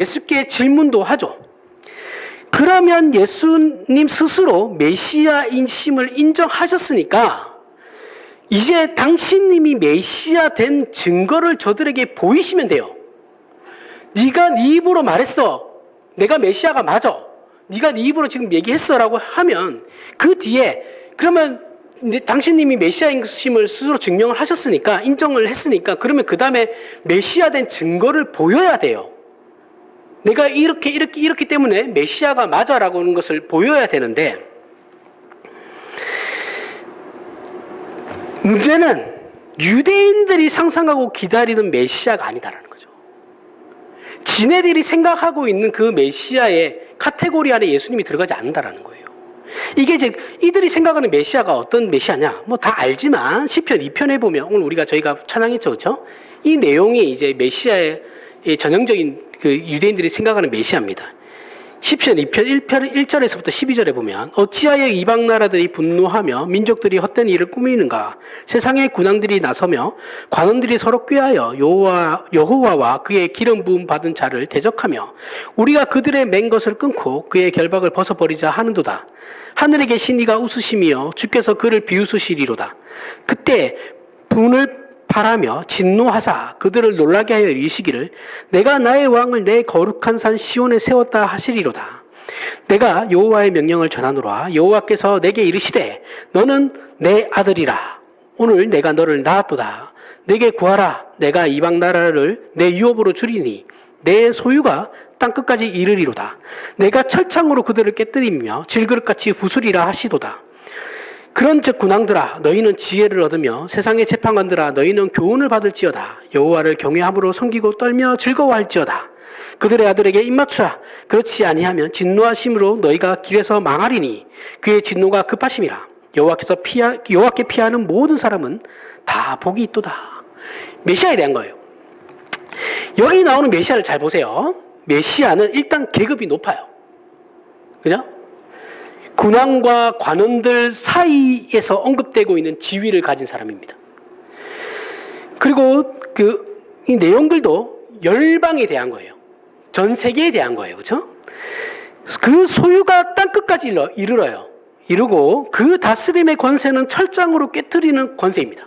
예수께 질문도 하죠. 그러면 예수님 스스로 메시아인심을 인정하셨으니까 이제 당신님이 메시아 된 증거를 저들에게 보이시면 돼요. 네가 네 입으로 말했어. 내가 메시아가 맞아. 네가 네 입으로 지금 얘기했어 라고 하면 그 뒤에 그러면 당신님이 메시아인심을 스스로 증명을 하셨으니까 인정을 했으니까 그러면 그 다음에 메시아 된 증거를 보여야 돼요. 내가 이렇기 때문에 메시아가 맞아라고 하는 것을 보여야 되는데 문제는 유대인들이 상상하고 기다리는 메시아가 아니다라는 거죠. 지네들이 생각하고 있는 그 메시아의 카테고리 안에 예수님이 들어가지 않는다라는 거예요. 이게 이제 이들이 생각하는 메시아가 어떤 메시아냐? 뭐 다 알지만 시편 2편에 보면 오늘 저희가 찬양했죠, 그렇죠? 이 내용이 이제 메시아의 전형적인 그 유대인들이 생각하는 메시아입니다. 시편 2편 1절에서부터 12절에 보면 어찌하여 이방 나라들이 분노하며 민족들이 헛된 일을 꾸미는가? 세상의 군왕들이 나서며 관원들이 서로 꾀하여 여호와와 그의 기름 부음 받은 자를 대적하며 우리가 그들의 맨 것을 끊고 그의 결박을 벗어버리자 하는도다. 하늘에 계신 이가 웃으시며 주께서 그를 비웃으시리로다. 그때 분을 바라며 진노하사 그들을 놀라게 하여 이르시기를 내가 나의 왕을 내 거룩한 산 시온에 세웠다 하시리로다. 내가 여호와의 명령을 전하노라. 여호와께서 내게 이르시되 너는 내 아들이라. 오늘 내가 너를 낳았도다. 내게 구하라. 내가 이방 나라를 내 유업으로 주리니 내 소유가 땅끝까지 이르리로다. 내가 철창으로 그들을 깨뜨리며 질그릇같이 부수리라 하시도다. 그런즉 군왕들아 너희는 지혜를 얻으며 세상의 재판관들아 너희는 교훈을 받을지어다. 여호와를 경외함으로 섬기고 떨며 즐거워할지어다. 그들의 아들에게 입맞추라. 그렇지 아니하면 진노하심으로 너희가 길에서 망하리니 그의 진노가 급하심이라. 여호와께 피하는 모든 사람은 다 복이 있도다. 메시아에 대한 거예요. 여기 나오는 메시아를 잘 보세요. 메시아는 일단 계급이 높아요. 그죠? 군왕과 관원들 사이에서 언급되고 있는 지위를 가진 사람입니다. 그리고 이 내용들도 열방에 대한 거예요. 전 세계에 대한 거예요. 그렇죠? 그 소유가 땅끝까지 이르러요. 이르고 그 다스림의 권세는 철장으로 깨트리는 권세입니다.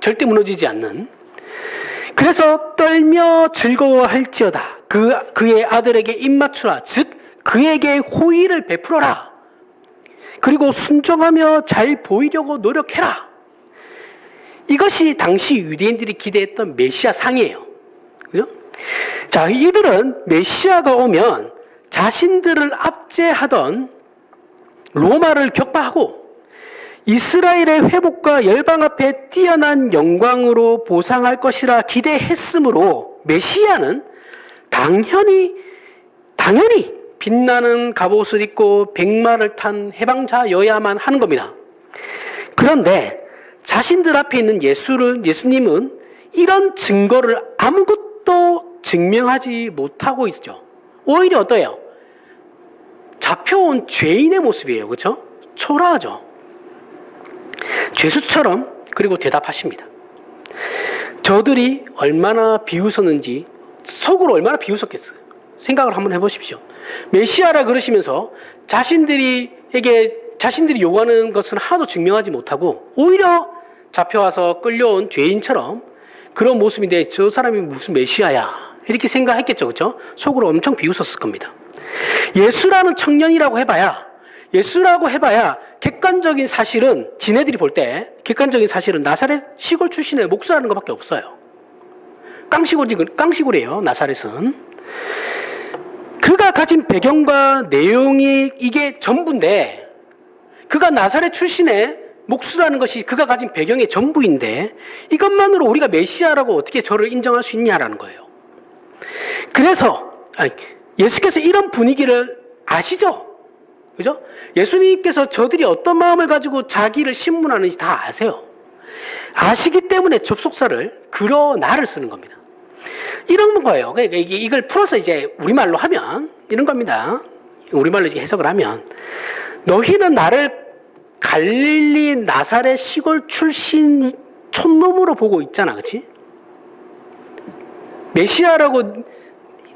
절대 무너지지 않는. 그래서 떨며 즐거워할지어다. 그의 아들에게 입맞추라. 즉 그에게 호의를 베풀어라. 그리고 순종하며 잘 보이려고 노력해라. 이것이 당시 유대인들이 기대했던 메시아 상이에요. 그죠? 자, 이들은 메시아가 오면 자신들을 압제하던 로마를 격파하고 이스라엘의 회복과 열방 앞에 뛰어난 영광으로 보상할 것이라 기대했으므로 메시아는 당연히 빛나는 갑옷을 입고 백마를 탄 해방자여야만 하는 겁니다. 그런데 자신들 앞에 있는 예수님은 이런 증거를 아무것도 증명하지 못하고 있죠. 오히려 어때요? 잡혀온 죄인의 모습이에요. 그렇죠? 초라하죠. 죄수처럼 그리고 대답하십니다. 저들이 얼마나 비웃었는지 속으로 얼마나 비웃었겠어요. 생각을 한번 해보십시오. 메시아라 그러시면서 자신들이 요구하는 것은 하나도 증명하지 못하고 오히려 잡혀와서 끌려온 죄인처럼 그런 모습인데 저 사람이 무슨 메시아야 이렇게 생각했겠죠. 그렇죠? 속으로 엄청 비웃었을 겁니다. 예수라는 청년이라고 해봐야 객관적인 사실은 지네들이 볼 때 객관적인 사실은 나사렛 시골 출신의 목수라는 것밖에 없어요. 깡시골이에요. 나사렛은. 그가 가진 배경과 내용이 이게 전부인데 그가 나사렛 출신의 목수라는 것이 그가 가진 배경의 전부인데 이것만으로 우리가 메시아라고 어떻게 저를 인정할 수 있냐라는 거예요. 그래서 예수께서 이런 분위기를 아시죠? 그죠? 예수님께서 저들이 어떤 마음을 가지고 자기를 신문하는지 다 아세요. 아시기 때문에 접속사를 그러나를 쓰는 겁니다. 이런 거예요. 이걸 풀어서 이제 우리말로 하면 이런 겁니다. 우리말로 해석을 하면 너희는 나를 갈릴리 나사렛 시골 출신 촌놈으로 보고 있잖아. 그렇지? 메시아라고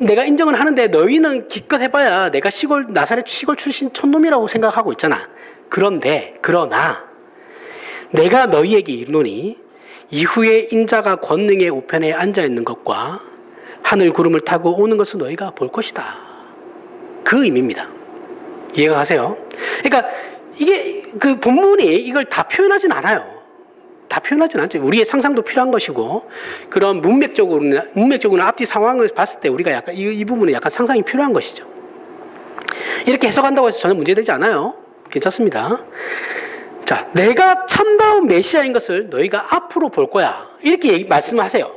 내가 인정을 하는데 너희는 기껏 해봐야 내가 나사렛 시골 출신 촌놈이라고 생각하고 있잖아. 그러나 내가 너희에게 이르노니 이후에 인자가 권능의 우편에 앉아 있는 것과 하늘 구름을 타고 오는 것을 너희가 볼 것이다. 그 의미입니다. 이해가 가세요? 그러니까 이게 그 본문이 이걸 다 표현하진 않아요. 다 표현하진 않죠. 우리의 상상도 필요한 것이고, 그런 문맥적으로는 앞뒤 상황을 봤을 때 우리가 약간 이 부분은 약간 상상이 필요한 것이죠. 이렇게 해석한다고 해서 전혀 문제되지 않아요. 괜찮습니다. 자, 내가 참다운 메시아인 것을 너희가 앞으로 볼 거야. 이렇게 말씀하세요.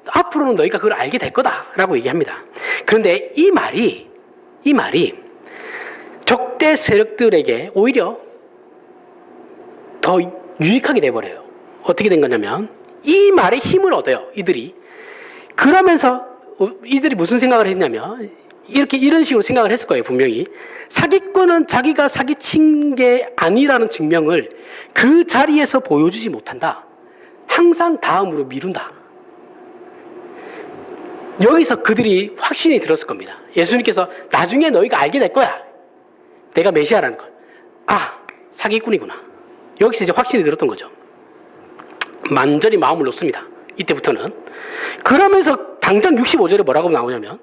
앞으로는 너희가 그걸 알게 될 거다라고 얘기합니다. 그런데 이 말이 적대 세력들에게 오히려 더 유익하게 돼버려요. 어떻게 된 거냐면 이 말에 힘을 얻어요. 이들이. 그러면서 이들이 무슨 생각을 했냐면 이런 식으로 생각을 했을 거예요. 분명히. 사기꾼은 자기가 사기친 게 아니라는 증명을 그 자리에서 보여주지 못한다. 항상 다음으로 미룬다. 여기서 그들이 확신이 들었을 겁니다. 예수님께서 나중에 너희가 알게 될 거야. 내가 메시아라는 걸. 아, 사기꾼이구나. 여기서 이제 확신이 들었던 거죠. 만전히 마음을 놓습니다. 이때부터는. 그러면서 당장 65절에 뭐라고 나오냐면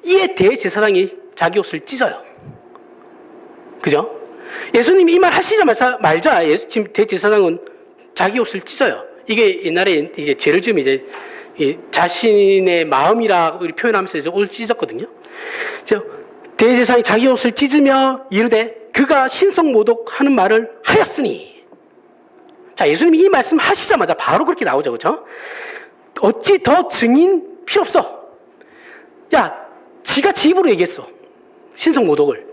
이에 대제사장이 자기 옷을 찢어요. 그죠? 예수님이 이 말 하시자마자 지금 대제사장은 자기 옷을 찢어요. 이게 옛날에 이제 죄를 지으면 이제 자신의 마음이라 표현하면서 이제 옷을 찢었거든요. 대제사장이 자기 옷을 찢으며 이르되 그가 신성모독하는 말을 하였으니. 자, 예수님이 이 말씀 하시자마자 바로 그렇게 나오죠. 그렇죠? 어찌 더 증인 필요 없어. 야, 지가 지 입으로 얘기했어. 신성모독을.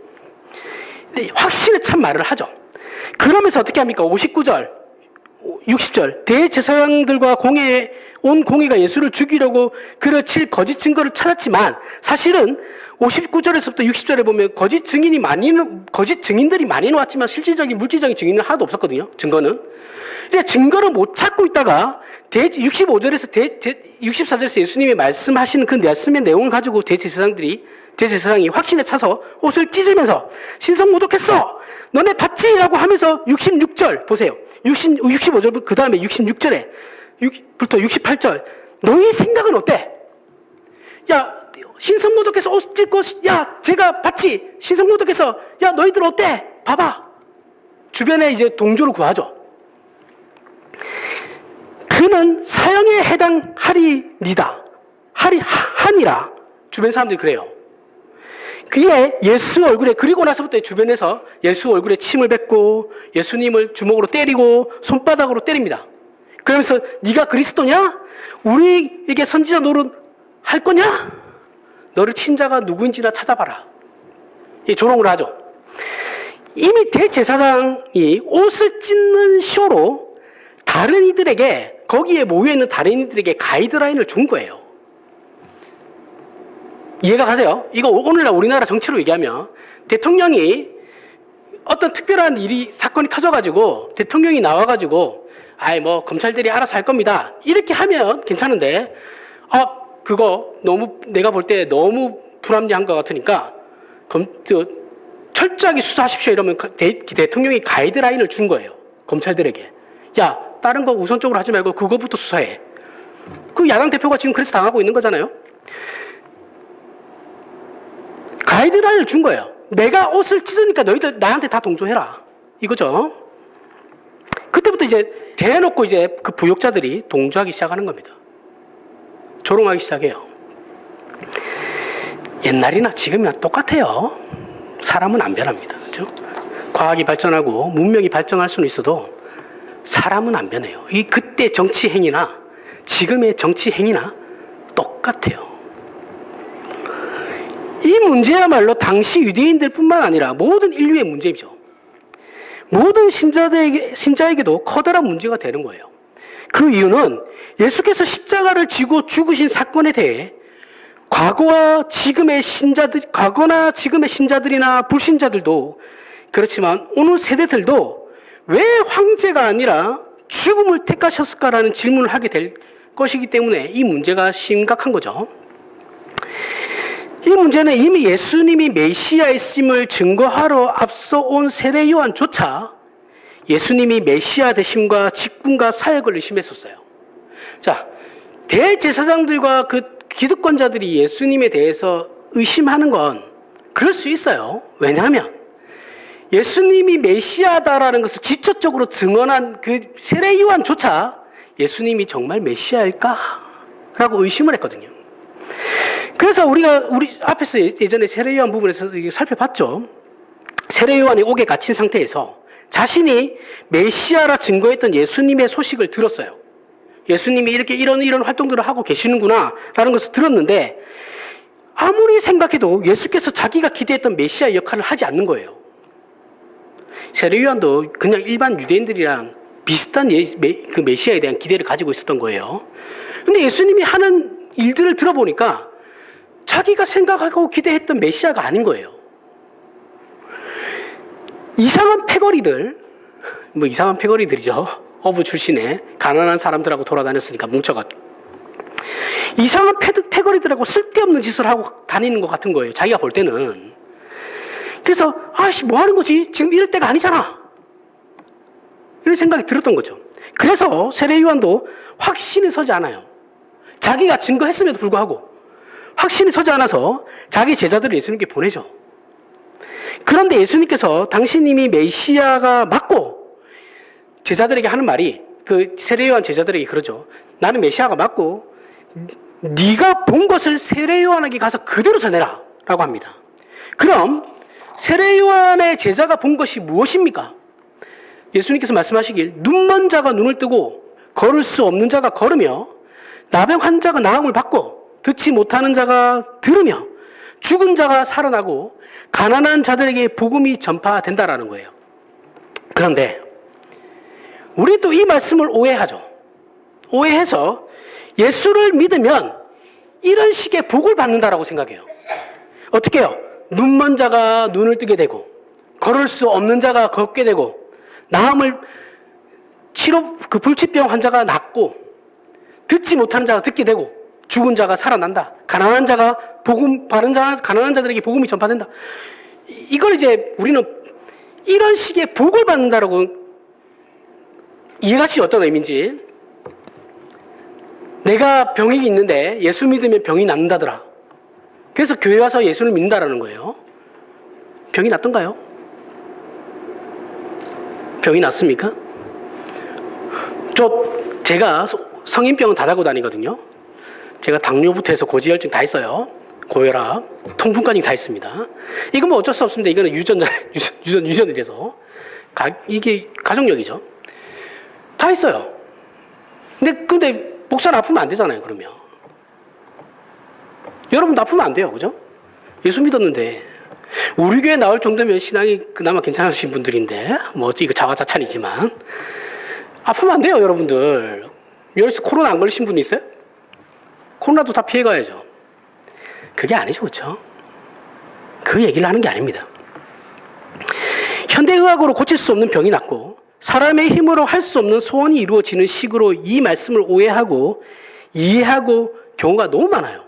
확신에 찬 말을 하죠. 그러면서 어떻게 합니까? 59절, 60절. 대제사장들과 온 공회가 예수를 죽이려고 그를 칠 거짓 증거를 찾았지만 사실은 59절에서부터 60절에 보면 거짓 증인들이 많이 나왔지만 실질적인 물질적인 증인은 하나도 없었거든요. 증거는. 그러니까 증거를 못 찾고 있다가 65절에서 64절에서 예수님이 말씀하시는 그 말씀의 내용을 가지고 대제사장이 확신에 차서 옷을 찢으면서 신성모독했어. 너네 봤지? 라고 하면서 66절 보세요. 65절 그 다음에 66절에 부터 68절. 너희 생각은 어때? 야, 신성모독해서 옷 찢고, 야, 제가 봤지? 신성모독해서, 야, 너희들 어때? 봐봐. 주변에 이제 동조를 구하죠. 그는 사형에 해당하리니다. 하니라. 주변 사람들이 그래요. 그의 예수 얼굴에, 그리고 나서부터 주변에서 예수 얼굴에 침을 뱉고 예수님을 주먹으로 때리고 손바닥으로 때립니다. 그러면서 네가 그리스도냐? 우리에게 선지자 노릇 할 거냐? 너를 친 자가 누구인지나 찾아봐라. 이 조롱을 하죠. 이미 대제사장이 옷을 찢는 쇼로 다른 이들에게, 거기에 모여있는 다른 이들에게 가이드라인을 준 거예요. 이해가 가세요? 이거 오늘날 우리나라 정치로 얘기하면 대통령이 어떤 특별한 사건이 터져가지고 대통령이 나와가지고 검찰들이 알아서 할 겁니다. 이렇게 하면 괜찮은데, 그거 내가 볼 때 너무 불합리한 것 같으니까 철저하게 수사하십시오. 이러면 대통령이 가이드라인을 준 거예요. 검찰들에게. 야, 다른 거 우선적으로 하지 말고 그거부터 수사해. 그 야당 대표가 지금 그래서 당하고 있는 거잖아요. 가이드라인을 준 거예요. 내가 옷을 찢으니까 너희들 나한테 다 동조해라. 이거죠. 그때부터 이제 대놓고 이제 그 부역자들이 동조하기 시작하는 겁니다. 조롱하기 시작해요. 옛날이나 지금이나 똑같아요. 사람은 안 변합니다. 그렇죠? 과학이 발전하고 문명이 발전할 수는 있어도 사람은 안 변해요. 그때 정치 행위나 지금의 정치 행위나 똑같아요. 이 문제야말로 당시 유대인들뿐만 아니라 모든 인류의 문제이죠. 모든 신자에게도 커다란 문제가 되는 거예요. 그 이유는 예수께서 십자가를 지고 죽으신 사건에 대해 과거나 지금의 신자들이나 불신자들도 그렇지만 오늘 세대들도 왜 황제가 아니라 죽음을 택하셨을까라는 질문을 하게 될 것이기 때문에 이 문제가 심각한 거죠. 이 문제는 이미 예수님이 메시아이심을 증거하러 앞서 온 세례 요한조차 예수님이 메시아 되심과 직분과 사역을 의심했었어요. 자, 대제사장들과 그 기득권자들이 예수님에 대해서 의심하는 건 그럴 수 있어요. 왜냐하면 예수님이 메시아다라는 것을 직접적으로 증언한 그 세례 요한조차 예수님이 정말 메시아일까? 라고 의심을 했거든요. 그래서 우리 앞에서 예전에 세례 요한 부분에서 살펴봤죠. 세례 요한이 옥에 갇힌 상태에서 자신이 메시아라 증거했던 예수님의 소식을 들었어요. 예수님이 이렇게 이런 활동들을 하고 계시는구나 라는 것을 들었는데 아무리 생각해도 예수께서 자기가 기대했던 메시아 역할을 하지 않는 거예요. 세례 요한도 그냥 일반 유대인들이랑 비슷한 그 메시아에 대한 기대를 가지고 있었던 거예요. 근데 예수님이 하는 일들을 들어보니까 자기가 생각하고 기대했던 메시아가 아닌 거예요. 이상한 패거리들이죠. 어부 출신의 가난한 사람들하고 돌아다녔으니까 뭉쳐가지고. 이상한 패거리들하고 쓸데없는 짓을 하고 다니는 것 같은 거예요. 자기가 볼 때는. 그래서 뭐 하는 거지? 지금 이럴 때가 아니잖아. 이런 생각이 들었던 거죠. 그래서 세례 요한도 확신이 서지 않아요. 자기가 증거했음에도 불구하고 확신이 서지 않아서 자기 제자들을 예수님께 보내죠. 그런데 예수님께서 당신님이 메시아가 맞고 제자들에게 하는 말이 그 세례 요한 제자들에게 그러죠. 나는 메시아가 맞고 네가 본 것을 세례 요한에게 가서 그대로 전해라 라고 합니다. 그럼 세례 요한의 제자가 본 것이 무엇입니까? 예수님께서 말씀하시길 눈먼 자가 눈을 뜨고 걸을 수 없는 자가 걸으며 나병 환자가 나음을 받고 듣지 못하는 자가 들으며 죽은 자가 살아나고 가난한 자들에게 복음이 전파된다라는 거예요. 그런데 우리 또 이 말씀을 오해하죠. 오해해서 예수를 믿으면 이런 식의 복을 받는다라고 생각해요. 어떻게 해요? 눈먼 자가 눈을 뜨게 되고 걸을 수 없는 자가 걷게 되고 나음을 그 불치병 환자가 낫고 듣지 못하는 자가 듣게 되고 죽은 자가 살아난다. 가난한 자들에게 복음이 전파된다. 이걸 이제 우리는 이런 식의 복을 받는다라고 이해가시 어떤 의미인지. 내가 병이 있는데 예수 믿으면 병이 낫는다더라. 그래서 교회 와서 예수를 믿는다라는 거예요. 병이 낫던가요? 병이 낫습니까? 제가 성인병은 다 달고 다니거든요. 제가 당뇨부터 해서 고지혈증 다 있어요. 고혈압, 통풍까지 다 있습니다. 이건 뭐 어쩔 수 없습니다. 이거는 유전이라서. 이게 가족력이죠. 다 있어요. 근데 목사는 아프면 안 되잖아요, 그러면. 여러분도 아프면 안 돼요, 그죠? 예수 믿었는데. 우리 교회 나올 정도면 신앙이 그나마 괜찮으신 분들인데, 이거 자화자찬이지만. 아프면 안 돼요, 여러분들. 여기서 코로나 안 걸리신 분 있어요? 코로나도 다 피해가야죠. 그게 아니죠, 그렇죠? 그 얘기를 하는 게 아닙니다. 현대의학으로 고칠 수 없는 병이 낫고 사람의 힘으로 할 수 없는 소원이 이루어지는 식으로 이 말씀을 오해하고 이해하고 경우가 너무 많아요.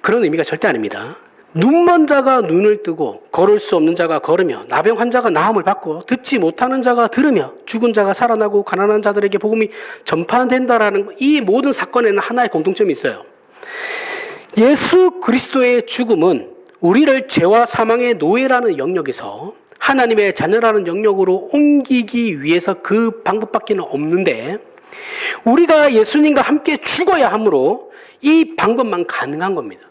그런 의미가 절대 아닙니다. 눈먼 자가 눈을 뜨고 걸을 수 없는 자가 걸으며 나병 환자가 나음을 받고 듣지 못하는 자가 들으며 죽은 자가 살아나고 가난한 자들에게 복음이 전파된다라는 이 모든 사건에는 하나의 공통점이 있어요. 예수 그리스도의 죽음은 우리를 죄와 사망의 노예라는 영역에서 하나님의 자녀라는 영역으로 옮기기 위해서 그 방법밖에는 없는데 우리가 예수님과 함께 죽어야 하므로 이 방법만 가능한 겁니다.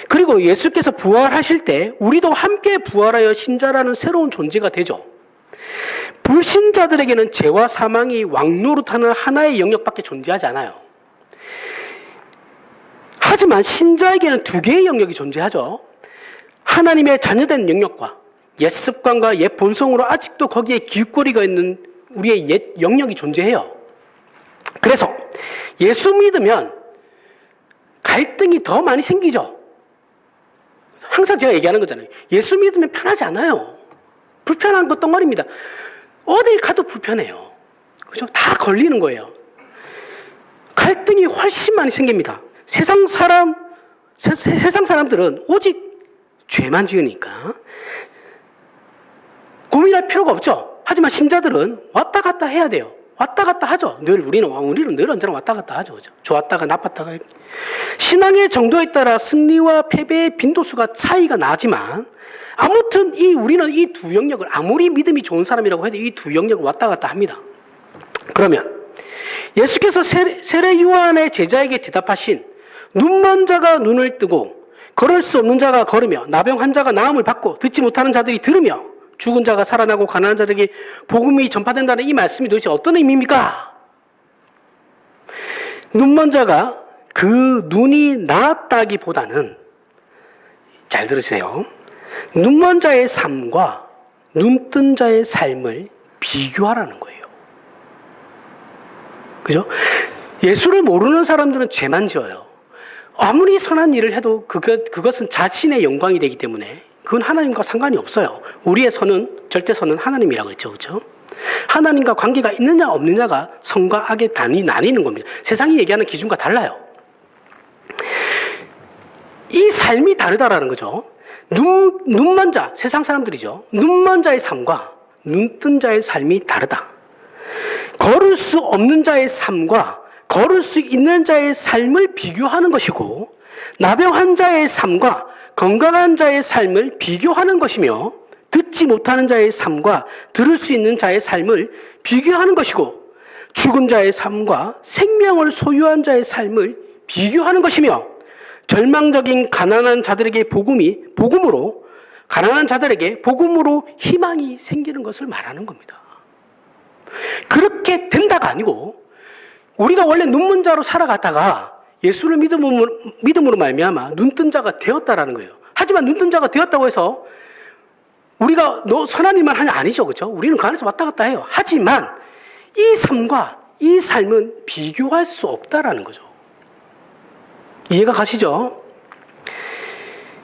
그리고 예수께서 부활하실 때 우리도 함께 부활하여 신자라는 새로운 존재가 되죠. 불신자들에게는 죄와 사망이 왕노릇하는 하나의 영역밖에 존재하지 않아요. 하지만 신자에게는 두 개의 영역이 존재하죠. 하나님의 자녀된 영역과 옛 습관과 옛 본성으로 아직도 거기에 기웃거리가 있는 우리의 옛 영역이 존재해요. 그래서 예수 믿으면 갈등이 더 많이 생기죠. 항상 제가 얘기하는 거잖아요. 예수 믿으면 편하지 않아요. 불편한 것 덩어리입니다. 어딜 가도 불편해요. 그죠? 다 걸리는 거예요. 갈등이 훨씬 많이 생깁니다. 세상 사람, 세상 사람들은 오직 죄만 지으니까 고민할 필요가 없죠. 하지만 신자들은 왔다 갔다 해야 돼요. 왔다 갔다 하죠. 우리는 늘 언제나 왔다 갔다 하죠. 그죠? 좋았다가 나빴다가. 신앙의 정도에 따라 승리와 패배의 빈도수가 차이가 나지만 아무튼 우리는 이 두 영역을 아무리 믿음이 좋은 사람이라고 해도 이 두 영역을 왔다 갔다 합니다. 그러면 예수께서 세례 요한의 제자에게 대답하신 눈먼 자가 눈을 뜨고 걸을 수 없는 자가 걸으며 나병 환자가 나음을 받고 듣지 못하는 자들이 들으며 죽은 자가 살아나고 가난한 자들에게 복음이 전파된다는 이 말씀이 도대체 어떤 의미입니까? 눈먼 자가 그 눈이 나았다기보다는 잘 들으세요. 눈먼 자의 삶과 눈뜬 자의 삶을 비교하라는 거예요. 그죠? 예수를 모르는 사람들은 죄만 지어요. 아무리 선한 일을 해도 그것은 자신의 영광이 되기 때문에 그건 하나님과 상관이 없어요. 우리의 선은, 절대 선은 하나님이라고 했죠. 그죠? 하나님과 관계가 있느냐 없느냐가 선과 악의 나뉘는 겁니다. 세상이 얘기하는 기준과 달라요. 이 삶이 다르다라는 거죠. 눈먼 자, 세상 사람들이죠. 눈먼 자의 삶과 눈뜬 자의 삶이 다르다. 걸을 수 없는 자의 삶과 걸을 수 있는 자의 삶을 비교하는 것이고 나병 환자의 삶과 건강한 자의 삶을 비교하는 것이며 듣지 못하는 자의 삶과 들을 수 있는 자의 삶을 비교하는 것이고 죽은 자의 삶과 생명을 소유한 자의 삶을 비교하는 것이며 절망적인 가난한 자들에게 복음으로 희망이 생기는 것을 말하는 겁니다. 그렇게 된다가 아니고 우리가 원래 눈먼 자로 살아갔다가 예수를 믿음으로 말미암아 눈뜬 자가 되었다라는 거예요. 하지만 눈뜬 자가 되었다고 해서 우리가 선한 일만 하냐 아니죠. 그렇죠? 우리는 그 안에서 왔다 갔다 해요. 하지만 이 삶과 이 삶은 비교할 수 없다라는 거죠. 이해가 가시죠?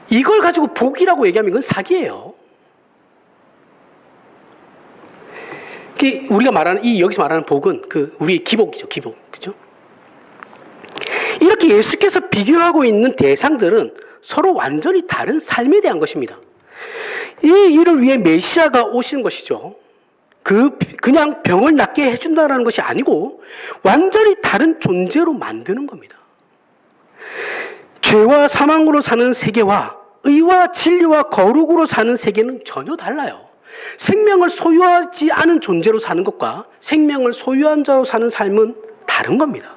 이걸 가지고 복이라고 얘기하면 이건 사기예요. 우리가 말하는 여기서 말하는 복은 우리의 기복이죠. 기복. 그죠? 이렇게 예수께서 비교하고 있는 대상들은 서로 완전히 다른 삶에 대한 것입니다. 이 일을 위해 메시아가 오시는 것이죠. 그냥 병을 낫게 해준다는 것이 아니고 완전히 다른 존재로 만드는 겁니다. 죄와 사망으로 사는 세계와 의와 진리와 거룩으로 사는 세계는 전혀 달라요. 생명을 소유하지 않은 존재로 사는 것과 생명을 소유한 자로 사는 삶은 다른 겁니다.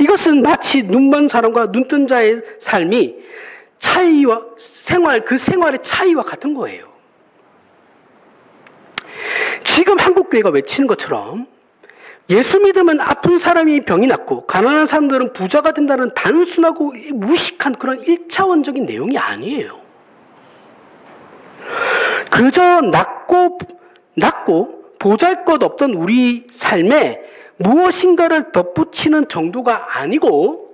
이것은 마치 눈먼 사람과 눈뜬 자의 삶이 생활의 차이와 같은 거예요. 지금 한국교회가 외치는 것처럼 예수 믿으면 아픈 사람이 병이 낫고 가난한 사람들은 부자가 된다는 단순하고 무식한 그런 1차원적인 내용이 아니에요. 그저 낫고 보잘것없던 우리 삶에 무엇인가를 덧붙이는 정도가 아니고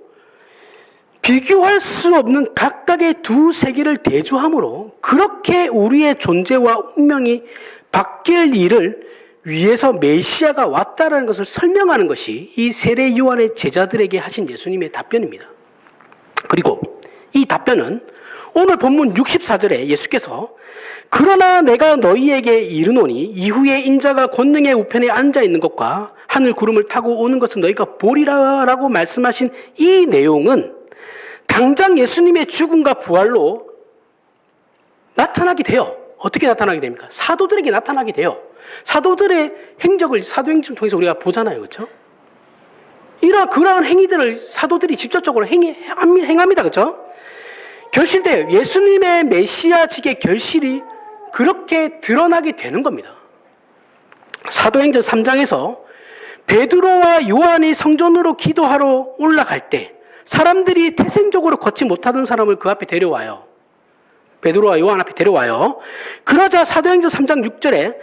비교할 수 없는 각각의 두 세계를 대조함으로 그렇게 우리의 존재와 운명이 바뀔 일을 위해서 메시아가 왔다라는 것을 설명하는 것이 이 세례 요한의 제자들에게 하신 예수님의 답변입니다. 그리고 이 답변은 오늘 본문 64절에 예수께서 그러나 내가 너희에게 이르노니 이후에 인자가 권능의 우편에 앉아 있는 것과 하늘 구름을 타고 오는 것은 너희가 보리라라고 말씀하신 이 내용은 당장 예수님의 죽음과 부활로 나타나게 돼요. 어떻게 나타나게 됩니까? 사도들에게 나타나게 돼요. 사도들의 행적을 사도행전을 통해서 우리가 보잖아요. 그렇죠? 그러한 행위들을 사도들이 직접적으로 행합니다. 그렇죠? 결실돼요. 예수님의 메시아직의 결실이 그렇게 드러나게 되는 겁니다. 사도행전 3장에서 베드로와 요한이 성전으로 기도하러 올라갈 때 사람들이 태생적으로 걷지 못하던 사람을 그 앞에 데려와요. 베드로와 요한 앞에 데려와요. 그러자 사도행전 3장 6절에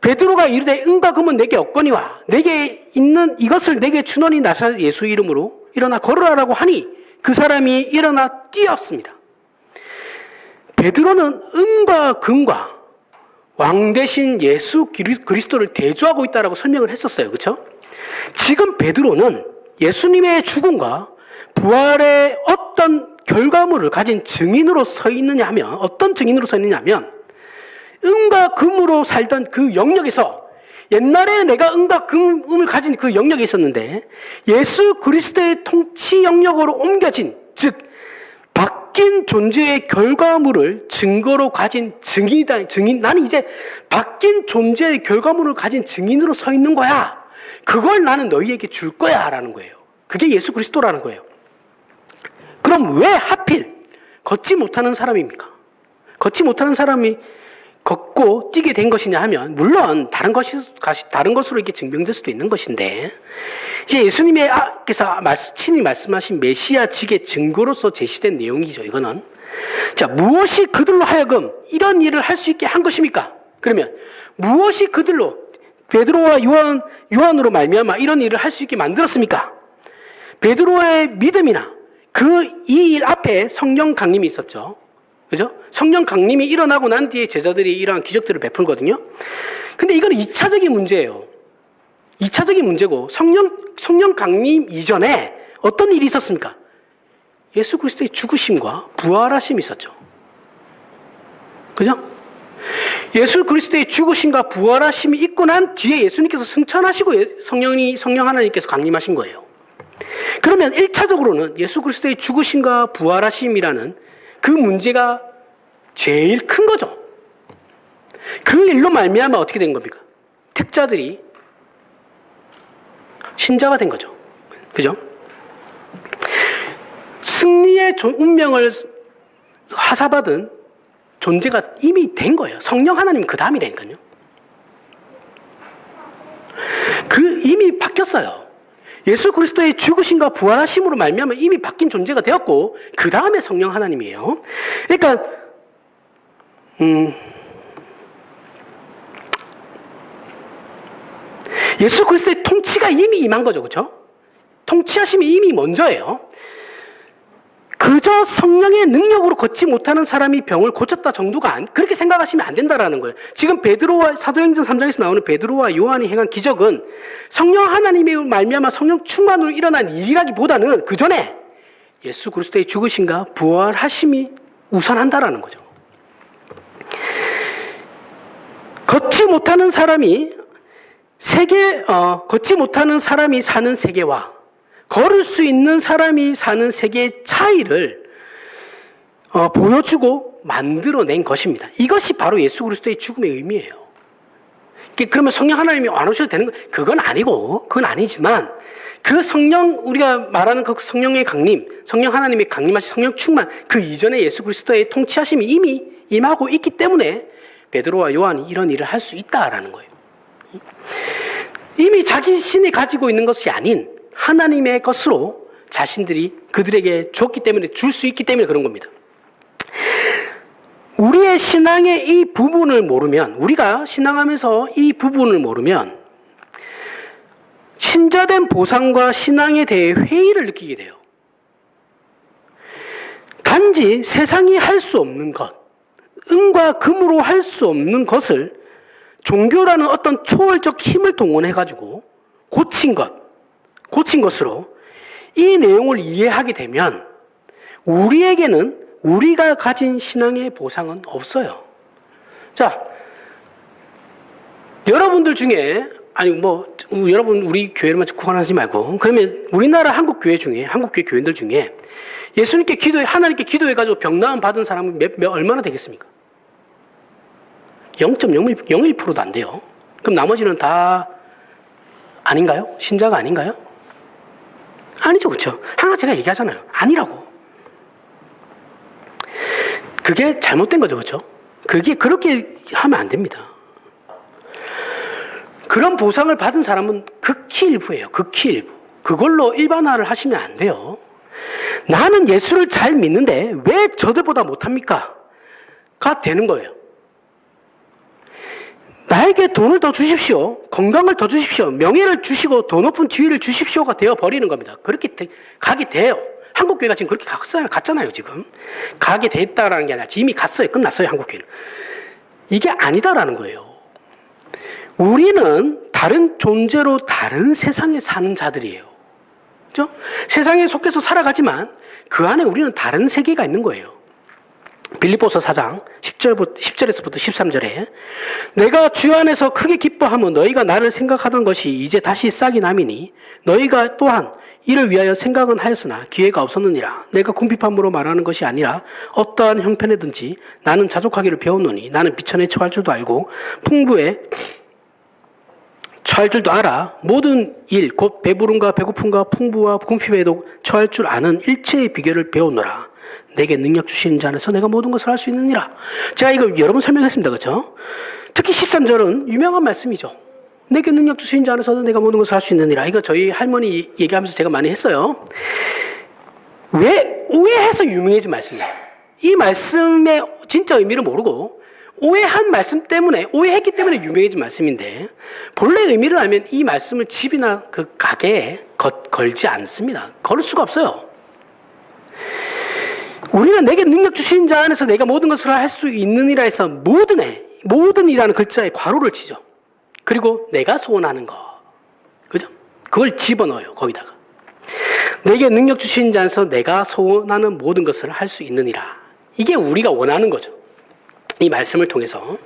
베드로가 이르되 은과 금은 내게 없거니와 내게 있는 이것을 내게 주노니 나사렛 예수 이름으로 일어나 걸으라라고 하니 그 사람이 일어나 뛰었습니다. 베드로는 은과 금과 왕 대신 예수 그리스도를 대조하고 있다라고 설명을 했었어요. 그렇죠? 지금 베드로는 예수님의 죽음과 부활의 어떤 결과물을 가진 증인으로 서 있느냐 하면, 어떤 증인으로 서 있느냐 하면, 은과 금으로 살던 그 영역에서, 옛날에 내가 은과 금을 가진 그 영역에 있었는데 예수 그리스도의 통치 영역으로 옮겨진, 즉 바뀐 존재의 결과물을 증거로 가진 증인이다. 나는 이제 바뀐 존재의 결과물을 가진 증인으로 서 있는 거야. 그걸 나는 너희에게 줄 거야 라는 거예요. 그게 예수 그리스도라는 거예요. 그럼 왜 하필 걷지 못하는 사람입니까? 걷지 못하는 사람이 걷고 뛰게 된 것이냐 하면, 물론 다른 것으로 이렇게 증명될 수도 있는 것인데, 이제 예수님께서 친히 말씀하신 메시아직의 증거로서 제시된 내용이죠. 이거는 자, 무엇이 그들로 하여금 이런 일을 할 수 있게 한 것입니까? 그러면 무엇이 그들로, 베드로와 요한으로 말미암아 이런 일을 할 수 있게 만들었습니까? 베드로의 믿음이나 이 일 앞에 성령 강림이 있었죠. 그죠? 성령 강림이 일어나고 난 뒤에 제자들이 이러한 기적들을 베풀거든요. 근데 이건 2차적인 문제예요. 2차적인 문제고, 성령 강림 이전에 어떤 일이 있었습니까? 예수 그리스도의 죽으심과 부활하심이 있었죠. 그죠? 예수 그리스도의 죽으심과 부활하심이 있고 난 뒤에 예수님께서 승천하시고 성령 하나님께서 강림하신 거예요. 그러면 1차적으로는 예수 그리스도의 죽으심과 부활하심이라는 그 문제가 제일 큰 거죠. 그 일로 말미암아 어떻게 된 겁니까? 택자들이 신자가 된 거죠. 그죠? 승리의 운명을 하사받은 존재가 이미 된 거예요. 성령 하나님 그 다음이라니까요. 이미 바뀌었어요. 예수 그리스도의 죽으심과 부활하심으로 말미암아 이미 바뀐 존재가 되었고, 그 다음에 성령 하나님이에요. 그러니까 예수 그리스도의 통치가 이미 임한 거죠. 그렇죠? 통치하심이 이미 먼저예요. 그저 성령의 능력으로 걷지 못하는 사람이 병을 고쳤다 정도가 그렇게 생각하시면 안 된다라는 거예요. 지금 사도행전 3장에서 나오는 베드로와 요한이 행한 기적은 성령 하나님의 말미암아 성령 충만으로 일어난 일이라기보다는 그 전에 예수 그리스도의 죽으심과 부활하심이 우선한다라는 거죠. 걷지 못하는 사람이 사는 세계와 걸을 수 있는 사람이 사는 세계의 차이를 보여주고 만들어낸 것입니다. 이것이 바로 예수 그리스도의 죽음의 의미예요. 그러면 성령 하나님이 안 오셔도 되는 거? 그건 아니고, 그건 아니지만 우리가 말하는 그 성령의 강림, 성령 하나님의 강림하신 성령 충만, 그 이전에 예수 그리스도의 통치하심이 이미 임하고 있기 때문에 베드로와 요한이 이런 일을 할 수 있다라는 거예요. 이미 자신이 가지고 있는 것이 아닌 하나님의 것으로 자신들이 그들에게 줬기 때문에, 줄 수 있기 때문에 그런 겁니다. 우리의 신앙의 이 부분을 모르면, 우리가 신앙하면서 이 부분을 모르면 친자된 보상과 신앙에 대해 회의를 느끼게 돼요. 단지 세상이 할 수 없는 것, 은과 금으로 할 수 없는 것을 종교라는 어떤 초월적 힘을 동원해가지고 고친 것으로 이 내용을 이해하게 되면 우리에게는 우리가 가진 신앙의 보상은 없어요. 자, 여러분들 중에, 여러분 우리 교회로만 국한하지 말고, 그러면 우리나라 한국 교회 교인들 중에 예수님께 하나님께 기도해가지고 병 나음 받은 사람은 얼마나 되겠습니까? 0.01%도 안 돼요. 그럼 나머지는 다 아닌가요? 신자가 아닌가요? 아니죠, 그렇죠? 항상 제가 얘기하잖아요. 아니라고. 그게 잘못된 거죠, 그렇죠? 그게 그렇게 하면 안 됩니다. 그런 보상을 받은 사람은 극히 일부예요. 극히 일부. 그걸로 일반화를 하시면 안 돼요. 나는 예수를 잘 믿는데 왜 저들보다 못합니까? 가 되는 거예요. 나에게 돈을 더 주십시오. 건강을 더 주십시오. 명예를 주시고 더 높은 지위를 주십시오가 되어버리는 겁니다. 그렇게 가게 돼요. 한국교회가 지금 그렇게 갔잖아요, 지금. 가게 됐다라는 게 아니라 이미 갔어요. 끝났어요, 한국교회는. 이게 아니다라는 거예요. 우리는 다른 존재로 다른 세상에 사는 자들이에요. 그죠? 세상에 속해서 살아가지만 그 안에 우리는 다른 세계가 있는 거예요. 빌립보서 4장 10절에서부터 13절에 내가 주 안에서 크게 기뻐하면 너희가 나를 생각하던 것이 이제 다시 싹이 남이니 너희가 또한 이를 위하여 생각은 하였으나 기회가 없었느니라. 내가 궁핍함으로 말하는 것이 아니라 어떠한 형편에든지 나는 자족하기를 배웠노니 나는 비천에 처할 줄도 알고 풍부에 처할 줄도 알아. 모든 일 곧 배부름과 배고픔과 풍부와 궁핍에도 처할 줄 아는 일체의 비결을 배웠노라. 내게 능력 주시는 자 안에서 내가 모든 것을 할 수 있느니라. 제가 이거 여러 번 설명했습니다. 그렇죠? 특히 13절은 유명한 말씀이죠. 내게 능력 주시는 자 안에서 내가 모든 것을 할 수 있느니라. 이거 저희 할머니 얘기하면서 제가 많이 했어요. 왜 오해해서 유명해진 말씀이에요. 이 말씀의 진짜 의미를 모르고 오해한 말씀 때문에, 오해했기 때문에 유명해진 말씀인데 본래 의미를 알면 이 말씀을 집이나 그 가게에 걸지 않습니다. 걸을 수가 없어요. 우리는 내게 능력 주신 자 안에서 내가 모든 것을 할 수 있느니라 해서 모든이라는 글자에 괄호를 치죠. 그리고 내가 소원하는 거. 그죠? 그걸 집어넣어요. 거기다가. 내게 능력 주신 자 안에서 내가 소원하는 모든 것을 할 수 있느니라. 이게 우리가 원하는 거죠. 이 말씀을 통해서.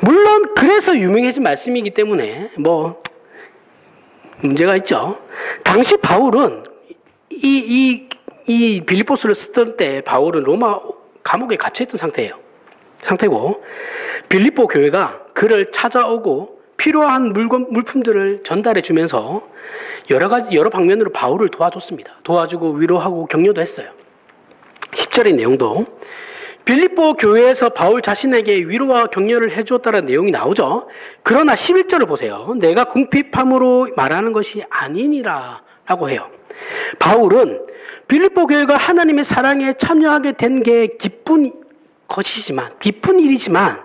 물론 그래서 유명해진 말씀이기 때문에 문제가 있죠. 당시 바울은 이 빌립보서를 쓰던 때 바울은 로마 감옥에 갇혀있던 상태고 빌립보 교회가 그를 찾아오고 필요한 물품들을 전달해 주면서 여러 방면으로 바울을 도와줬습니다. 도와주고 위로하고 격려도 했어요. 10절의 내용도 빌립보 교회에서 바울 자신에게 위로와 격려를 해주었다는 내용이 나오죠. 그러나 11절을 보세요. 내가 궁핍함으로 말하는 것이 아니니라 라고 해요. 바울은 빌립보 교회가 하나님의 사랑에 참여하게 된 게 기쁜 일이지만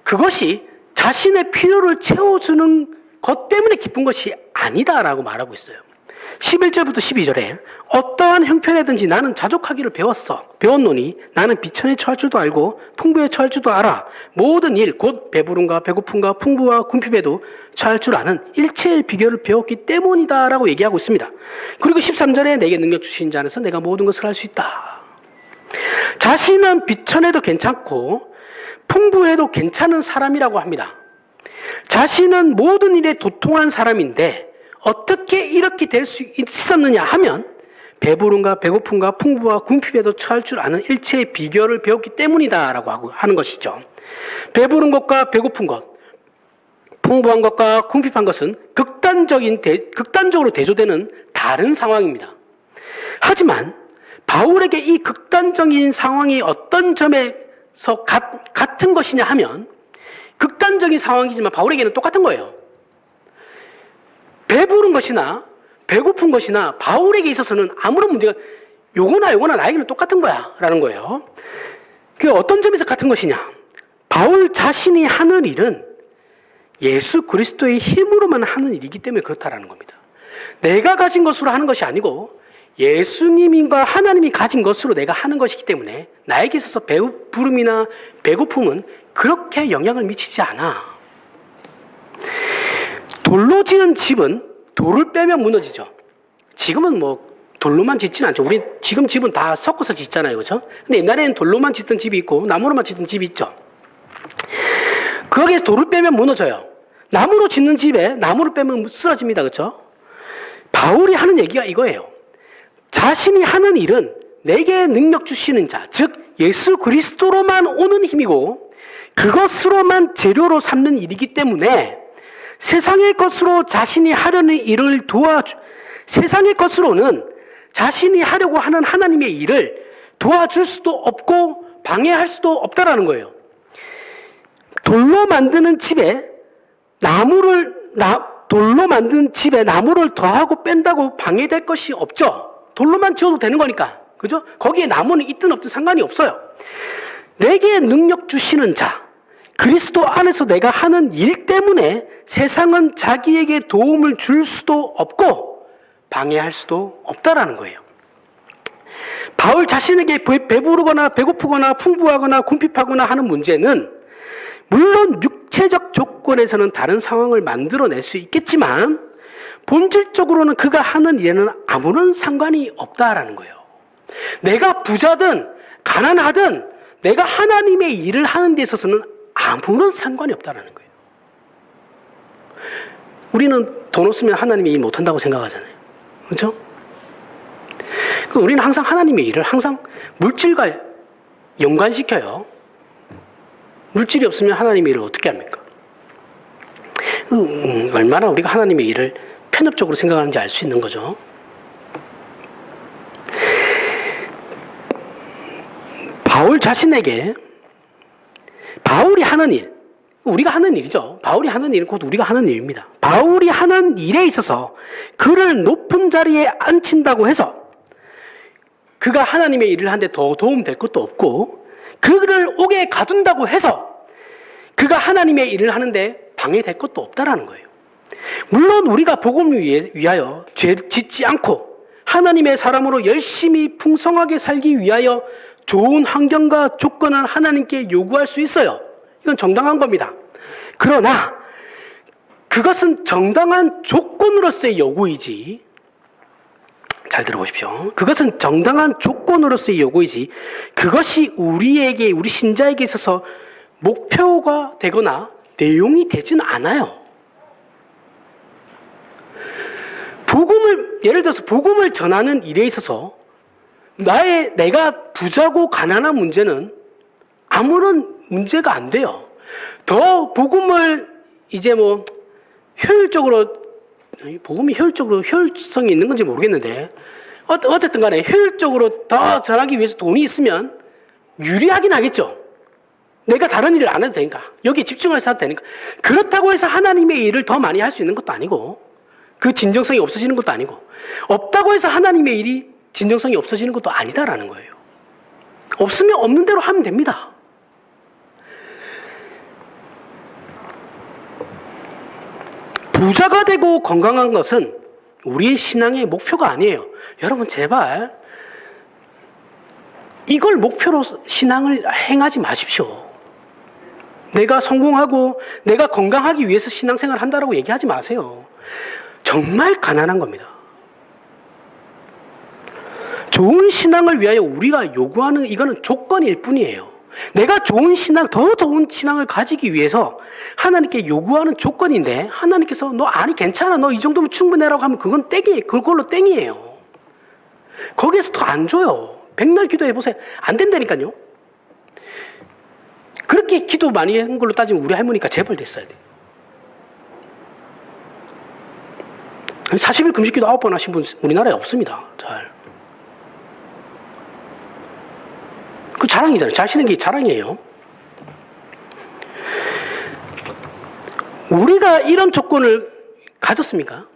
그것이 자신의 필요를 채워주는 것 때문에 기쁜 것이 아니다라고 말하고 있어요. 11절부터 12절에 어떠한 형편에든지 나는 자족하기를 배웠노니 나는 비천에 처할 줄도 알고 풍부에 처할 줄도 알아. 모든 일 곧 배부름과 배고픔과 풍부와 궁핍에도 처할 줄 아는 일체의 비결을 배웠기 때문이다 라고 얘기하고 있습니다. 그리고 13절에 내게 능력 주신 자 안에서 내가 모든 것을 할 수 있다. 자신은 비천해도 괜찮고 풍부해도 괜찮은 사람이라고 합니다. 자신은 모든 일에 도통한 사람인데 어떻게 이렇게 될 수 있었느냐 하면 배부름과 배고픔과 풍부와 궁핍에도 처할 줄 아는 일체의 비결을 배웠기 때문이다라고 하는 것이죠. 배부른 것과 배고픈 것, 풍부한 것과 궁핍한 것은 극단적으로 대조되는 다른 상황입니다. 하지만 바울에게 이 극단적인 상황이 어떤 점에서 같은 것이냐 하면 극단적인 상황이지만 바울에게는 똑같은 거예요. 배부른 것이나 배고픈 것이나 바울에게 있어서는 아무런 문제가 요거나 나에게는 똑같은 거야 라는 거예요. 그게 어떤 점에서 같은 것이냐? 바울 자신이 하는 일은 예수 그리스도의 힘으로만 하는 일이기 때문에 그렇다라는 겁니다. 내가 가진 것으로 하는 것이 아니고 예수님과 하나님이 가진 것으로 내가 하는 것이기 때문에 나에게 있어서 배부름이나 배고픔은 그렇게 영향을 미치지 않아. 돌로 지은 집은 돌을 빼면 무너지죠. 지금은 돌로만 짓진 않죠. 우리 지금 집은 다 섞어서 짓잖아요. 그렇죠? 근데 옛날에는 돌로만 짓던 집이 있고 나무로만 짓던 집이 있죠. 거기에서 돌을 빼면 무너져요. 나무로 짓는 집에 나무를 빼면 쓰러집니다. 그렇죠? 바울이 하는 얘기가 이거예요. 자신이 하는 일은 내게 능력 주시는 자, 즉 예수 그리스도로만 오는 힘이고 그것으로만 재료로 삼는 일이기 때문에 세상의 것으로 자신이 하려는 일을 세상의 것으로는 자신이 하려고 하는 하나님의 일을 도와줄 수도 없고 방해할 수도 없다라는 거예요. 돌로 만든 집에 나무를 더하고 뺀다고 방해될 것이 없죠. 돌로만 지어도 되는 거니까. 그죠? 거기에 나무는 있든 없든 상관이 없어요. 내게 능력 주시는 자, 그리스도 안에서 내가 하는 일 때문에 세상은 자기에게 도움을 줄 수도 없고 방해할 수도 없다라는 거예요. 바울 자신에게 배부르거나 배고프거나 풍부하거나 궁핍하거나 하는 문제는 물론 육체적 조건에서는 다른 상황을 만들어낼 수 있겠지만 본질적으로는 그가 하는 일에는 아무런 상관이 없다라는 거예요. 내가 부자든 가난하든 내가 하나님의 일을 하는 데 있어서는 아무런 상관이 없다라는 거예요. 우리는 돈 없으면 하나님의 일 못한다고 생각하잖아요. 그렇죠? 우리는 항상 하나님의 일을 항상 물질과 연관시켜요. 물질이 없으면 하나님의 일을 어떻게 합니까? 얼마나 우리가 하나님의 일을 편협적으로 생각하는지 알 수 있는 거죠. 바울 자신에게 바울이 하는 일, 우리가 하는 일이죠. 바울이 하는 일은 곧 우리가 하는 일입니다. 바울이 하는 일에 있어서 그를 높은 자리에 앉힌다고 해서 그가 하나님의 일을 하는데 더 도움될 것도 없고, 그를 옥에 가둔다고 해서 그가 하나님의 일을 하는데 방해될 것도 없다라는 거예요. 물론 우리가 복음을 위하여 죄 짓지 않고 하나님의 사람으로 열심히 풍성하게 살기 위하여 좋은 환경과 조건을 하나님께 요구할 수 있어요. 이건 정당한 겁니다. 그러나 그것은 정당한 조건으로서의 요구이지, 잘 들어보십시오. 그것은 정당한 조건으로서의 요구이지 그것이 우리에게, 우리 신자에게 있어서 목표가 되거나 내용이 되지는 않아요. 예를 들어서 복음을 전하는 일에 있어서 내가 부자고 가난한 문제는 아무런 문제가 안 돼요. 더 복음을 복음이 효율성이 있는 건지 모르겠는데, 어쨌든 간에 효율적으로 더 전하기 위해서 돈이 있으면 유리하긴 하겠죠. 내가 다른 일을 안 해도 되니까, 여기에 집중해서 해도 되니까. 그렇다고 해서 하나님의 일을 더 많이 할 수 있는 것도 아니고, 그 진정성이 없어지는 것도 아니고, 없다고 해서 하나님의 일이 진정성이 없어지는 것도 아니다라는 거예요. 없으면 없는 대로 하면 됩니다. 부자가 되고 건강한 것은 우리의 신앙의 목표가 아니에요. 여러분 제발 이걸 목표로 신앙을 행하지 마십시오. 내가 성공하고 내가 건강하기 위해서 신앙생활을 한다라고 얘기하지 마세요. 정말 가난한 겁니다. 좋은 신앙을 위하여 우리가 요구하는 이거는 조건일 뿐이에요. 내가 좋은 신앙, 더 좋은 신앙을 가지기 위해서 하나님께 요구하는 조건인데, 하나님께서 너 아니 괜찮아, 너 이 정도면 충분해라고 하면 그건 땡이에요. 그걸로 땡이에요. 거기에서 더 안 줘요. 백날 기도해보세요. 안 된다니까요. 그렇게 기도 많이 한 걸로 따지면 우리 할머니가 재벌 됐어야 돼요. 40일 금식기도 9번 하신 분 우리나라에 없습니다. 잘. 그 자랑이잖아요. 자신의 게 자랑이에요. 우리가 이런 조건을 가졌습니까?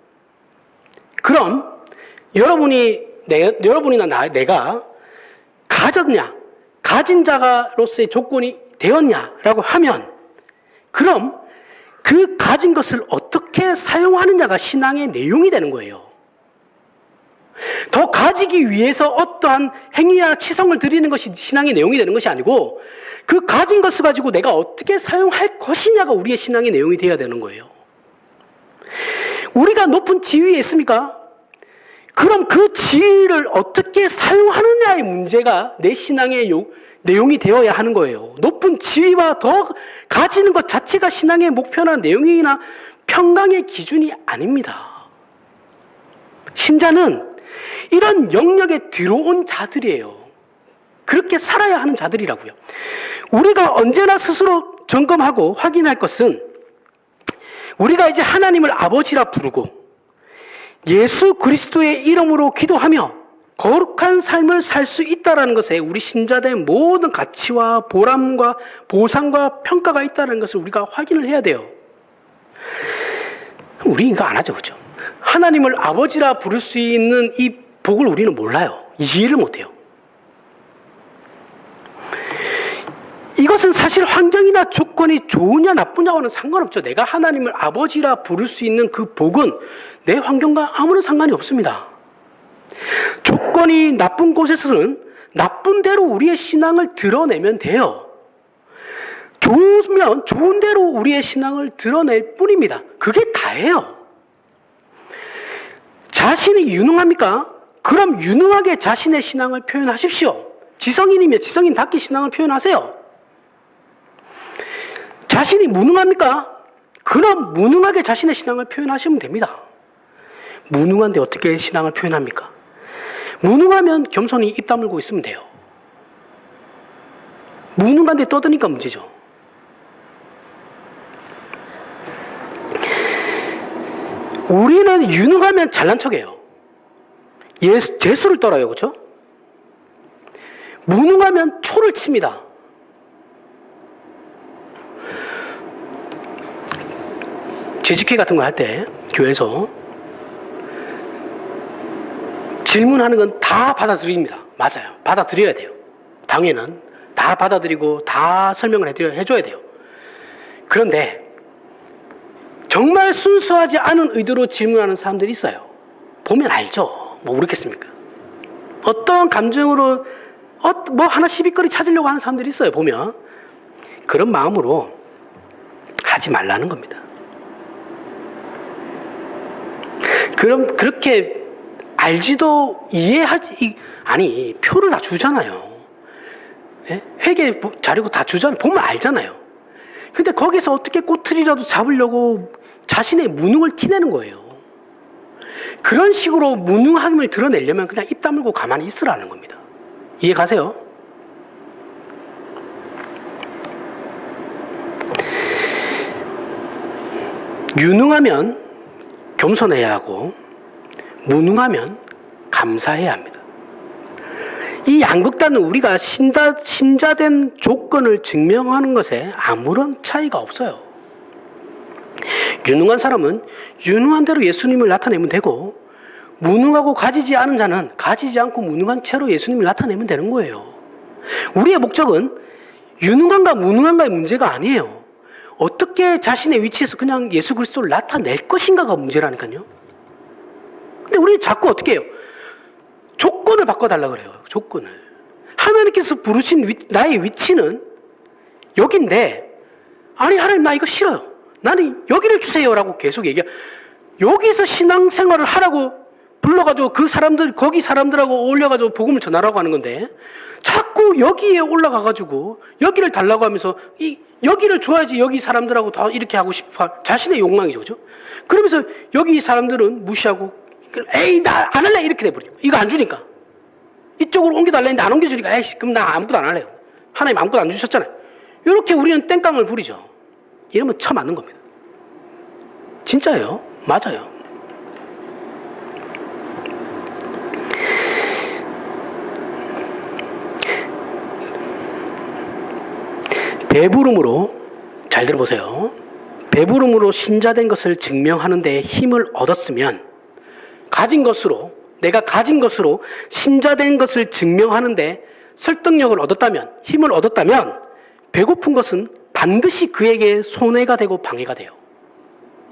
그럼 여러분이나 내가 가졌냐, 가진 자로서의 조건이 되었냐라고 하면, 그럼 그 가진 것을 어떻게 사용하느냐가 신앙의 내용이 되는 거예요. 더 가지기 위해서 어떠한 행위나 치성을 드리는 것이 신앙의 내용이 되는 것이 아니고, 그 가진 것을 가지고 내가 어떻게 사용할 것이냐가 우리의 신앙의 내용이 되어야 되는 거예요. 우리가 높은 지위에 있습니까? 그럼 그 지위를 어떻게 사용하느냐의 문제가 내 신앙의 내용이 되어야 하는 거예요. 높은 지위와 더 가지는 것 자체가 신앙의 목표나 내용이나 평강의 기준이 아닙니다. 신자는 이런 영역에 들어온 자들이에요. 그렇게 살아야 하는 자들이라고요. 우리가 언제나 스스로 점검하고 확인할 것은, 우리가 이제 하나님을 아버지라 부르고 예수 그리스도의 이름으로 기도하며 거룩한 삶을 살 수 있다는 것에 우리 신자들의 모든 가치와 보람과 보상과 평가가 있다는 것을 우리가 확인을 해야 돼요. 우리 이거 안 하죠, 그죠? 하나님을 아버지라 부를 수 있는 이 복을 우리는 몰라요. 이해를 못해요. 이것은 사실 환경이나 조건이 좋으냐 나쁘냐와는 상관없죠. 내가 하나님을 아버지라 부를 수 있는 그 복은 내 환경과 아무런 상관이 없습니다. 조건이 나쁜 곳에서는 나쁜 대로 우리의 신앙을 드러내면 돼요. 좋으면 좋은 대로 우리의 신앙을 드러낼 뿐입니다. 그게 다예요. 자신이 유능합니까? 그럼 유능하게 자신의 신앙을 표현하십시오. 지성인이면 지성인답게 신앙을 표현하세요. 자신이 무능합니까? 그럼 무능하게 자신의 신앙을 표현하시면 됩니다. 무능한데 어떻게 신앙을 표현합니까? 무능하면 겸손히 입 다물고 있으면 돼요. 무능한데 떠드니까 문제죠. 우리는 유능하면 잘난 척해요. 재수를 떨어요. 그렇죠? 무능하면 초를 칩니다. 재직회 같은 거 할 때 교회에서 질문하는 건 다 받아들입니다. 맞아요. 받아들여야 돼요. 당연은 다 받아들이고 다 설명을 해줘야 돼요. 그런데 정말 순수하지 않은 의도로 질문하는 사람들이 있어요. 보면 알죠. 뭐 모르겠습니까? 어떤 감정으로 뭐 하나 시비거리 찾으려고 하는 사람들이 있어요. 보면 그런 마음으로 하지 말라는 겁니다. 그럼 그렇게 알지도 이해하지 아니 표를 다 주잖아요. 예? 회계 자료고 다 주잖아요. 보면 알잖아요. 근데 거기서 어떻게 꼬투리라도 잡으려고 자신의 무능을 티내는 거예요. 그런 식으로 무능함을 드러내려면 그냥 입 다물고 가만히 있으라는 겁니다. 이해 가세요? 유능하면 겸손해야 하고 무능하면 감사해야 합니다. 이 양극단은 우리가 신자된 조건을 증명하는 것에 아무런 차이가 없어요. 유능한 사람은 유능한 대로 예수님을 나타내면 되고 무능하고 가지지 않은 자는 가지지 않고 무능한 채로 예수님을 나타내면 되는 거예요. 우리의 목적은 유능한가 무능한가의 문제가 아니에요. 어떻게 자신의 위치에서 그냥 예수 그리스도를 나타낼 것인가가 문제라니까요. 근데 우리 자꾸 어떻게 해요? 조건을 바꿔달라 그래요. 조건을. 하나님께서 부르신 나의 위치는 여긴데 아니 하나님 나 이거 싫어요. 나는 여기를 주세요라고 계속 얘기해. 여기서 신앙생활을 하라고 불러가지고 그 사람들 거기 사람들하고 올려가지고 복음을 전하라고 하는 건데 자꾸 여기에 올라가가지고 여기를 달라고 하면서 여기를 줘야지 여기 사람들하고 다 이렇게 하고 싶어 자신의 욕망이죠, 그죠? 그러면서 여기 사람들은 무시하고 에이 나 안 할래 이렇게 돼버려. 이거 안 주니까 이쪽으로 옮겨달라 했는데 안 옮겨주니까 에이 그럼 나 아무것도 안 할래요. 하나님 아무것도 안 주셨잖아요. 이렇게 우리는 땡깡을 부리죠. 이러면 처맞는 겁니다. 진짜예요. 맞아요. 배부름으로 잘 들어보세요. 배부름으로 신자된 것을 증명하는 데 힘을 얻었으면 내가 가진 것으로 신자된 것을 증명하는 데 설득력을 얻었다면 힘을 얻었다면 배고픈 것은 반드시 그에게 손해가 되고 방해가 돼요.